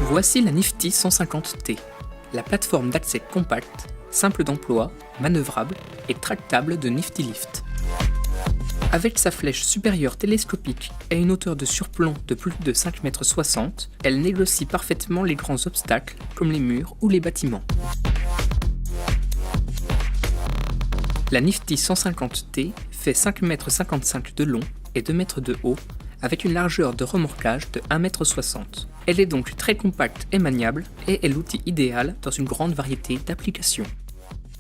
Voici la Nifty 150T, la plateforme d'accès compacte, simple d'emploi, manœuvrable et tractable de Nifty Lift. Avec sa flèche supérieure télescopique et une hauteur de surplomb de plus de 5,60 m, elle négocie parfaitement les grands obstacles comme les murs ou les bâtiments. La Nifty 150T fait 5,55 m de long et 2 m de haut, avec une largeur de remorquage de 1,60 m. Elle est donc très compacte et maniable et est l'outil idéal dans une grande variété d'applications.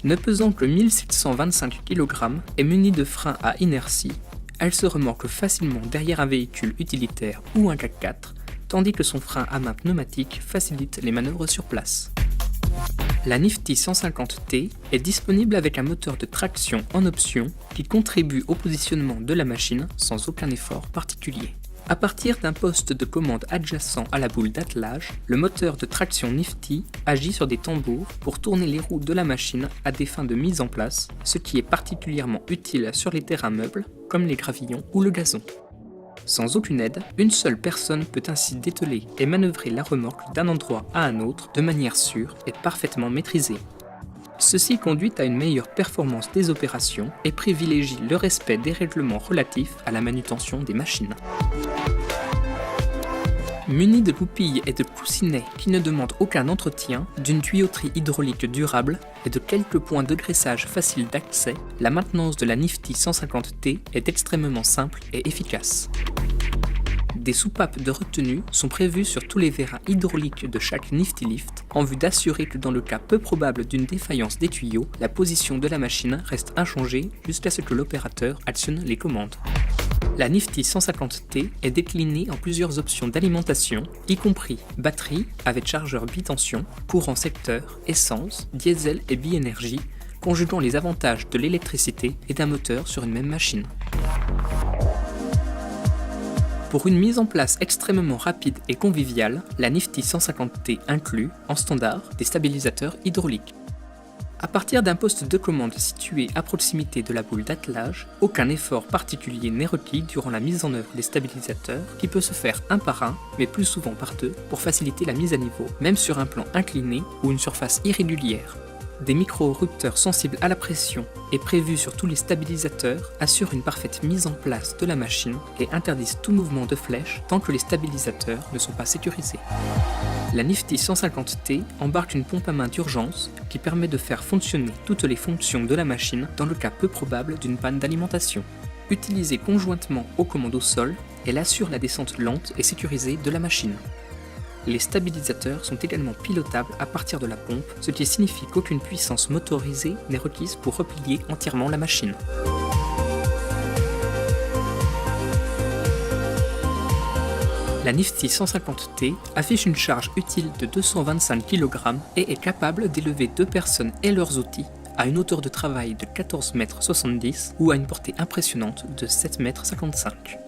Ne pesant que 1725 kg et munie de freins à inertie, elle se remorque facilement derrière un véhicule utilitaire ou un 4x4, tandis que son frein à main pneumatique facilite les manœuvres sur place. La Nifty 150T est disponible avec un moteur de traction en option qui contribue au positionnement de la machine sans aucun effort particulier. À partir d'un poste de commande adjacent à la boule d'attelage, le moteur de traction Nifty agit sur des tambours pour tourner les roues de la machine à des fins de mise en place, ce qui est particulièrement utile sur les terrains meubles comme les gravillons ou le gazon. Sans aucune aide, une seule personne peut ainsi dételer et manœuvrer la remorque d'un endroit à un autre de manière sûre et parfaitement maîtrisée. Ceci conduit à une meilleure performance des opérations et privilégie le respect des règlements relatifs à la manutention des machines. Munie de goupilles et de coussinets qui ne demandent aucun entretien, d'une tuyauterie hydraulique durable et de quelques points de graissage faciles d'accès, la maintenance de la Nifty 150T est extrêmement simple et efficace. Des soupapes de retenue sont prévues sur tous les vérins hydrauliques de chaque Nifty Lift en vue d'assurer que dans le cas peu probable d'une défaillance des tuyaux, la position de la machine reste inchangée jusqu'à ce que l'opérateur actionne les commandes. La Nifty 150T est déclinée en plusieurs options d'alimentation, y compris batterie avec chargeur bitension, courant secteur, essence, diesel et bi-énergie, conjuguant les avantages de l'électricité et d'un moteur sur une même machine. Pour une mise en place extrêmement rapide et conviviale, la Nifty 150T inclut, en standard, des stabilisateurs hydrauliques. À partir d'un poste de commande situé à proximité de la boule d'attelage, aucun effort particulier n'est requis durant la mise en œuvre des stabilisateurs qui peut se faire un par un, mais plus souvent par deux, pour faciliter la mise à niveau, même sur un plan incliné ou une surface irrégulière. Des micro-rupteurs sensibles à la pression et prévus sur tous les stabilisateurs assurent une parfaite mise en place de la machine et interdisent tout mouvement de flèche tant que les stabilisateurs ne sont pas sécurisés. La Nifty 150T embarque une pompe à main d'urgence qui permet de faire fonctionner toutes les fonctions de la machine dans le cas peu probable d'une panne d'alimentation. Utilisée conjointement aux commandes au sol, elle assure la descente lente et sécurisée de la machine. Les stabilisateurs sont également pilotables à partir de la pompe, ce qui signifie qu'aucune puissance motorisée n'est requise pour replier entièrement la machine. La Nifty 150T affiche une charge utile de 225 kg et est capable d'élever deux personnes et leurs outils à une hauteur de travail de 14,70 m ou à une portée impressionnante de 7,55 m.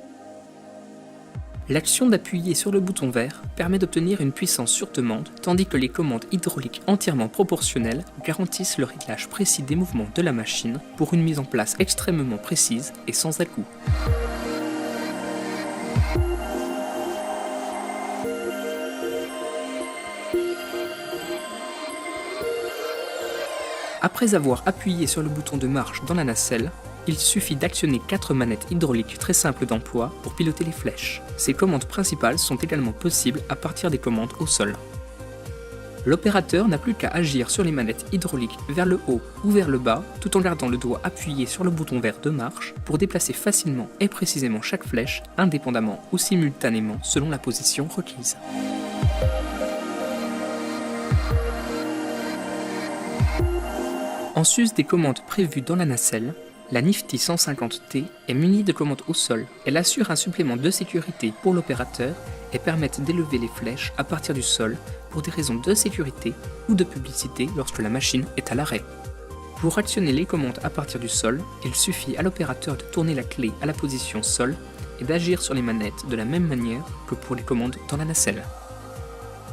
L'action d'appuyer sur le bouton vert permet d'obtenir une puissance sur demande, tandis que les commandes hydrauliques entièrement proportionnelles garantissent le réglage précis des mouvements de la machine pour une mise en place extrêmement précise et sans à-coups. Après avoir appuyé sur le bouton de marche dans la nacelle, il suffit d'actionner 4 manettes hydrauliques très simples d'emploi pour piloter les flèches. Ces commandes principales sont également possibles à partir des commandes au sol. L'opérateur n'a plus qu'à agir sur les manettes hydrauliques vers le haut ou vers le bas, tout en gardant le doigt appuyé sur le bouton vert de marche pour déplacer facilement et précisément chaque flèche, indépendamment ou simultanément selon la position requise. En sus des commandes prévues dans la nacelle, la Nifty 150T est munie de commandes au sol. Elle assure un supplément de sécurité pour l'opérateur et permet d'élever les flèches à partir du sol pour des raisons de sécurité ou de publicité lorsque la machine est à l'arrêt. Pour actionner les commandes à partir du sol, il suffit à l'opérateur de tourner la clé à la position sol et d'agir sur les manettes de la même manière que pour les commandes dans la nacelle.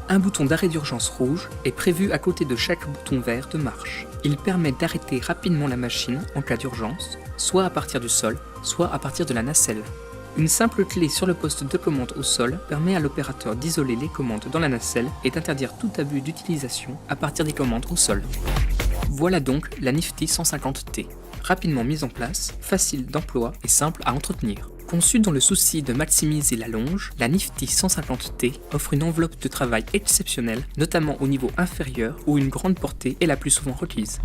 Un bouton d'arrêt d'urgence rouge est prévu à côté de chaque bouton vert de marche. Il permet d'arrêter rapidement la machine en cas d'urgence, soit à partir du sol, soit à partir de la nacelle. Une simple clé sur le poste de commande au sol permet à l'opérateur d'isoler les commandes dans la nacelle et d'interdire tout abus d'utilisation à partir des commandes au sol. Voilà donc la Nifty 150T. Rapidement mise en place, facile d'emploi et simple à entretenir. Conçue dans le souci de maximiser la longe, la Nifty 150T offre une enveloppe de travail exceptionnelle, notamment au niveau inférieur où une grande portée est la plus souvent requise.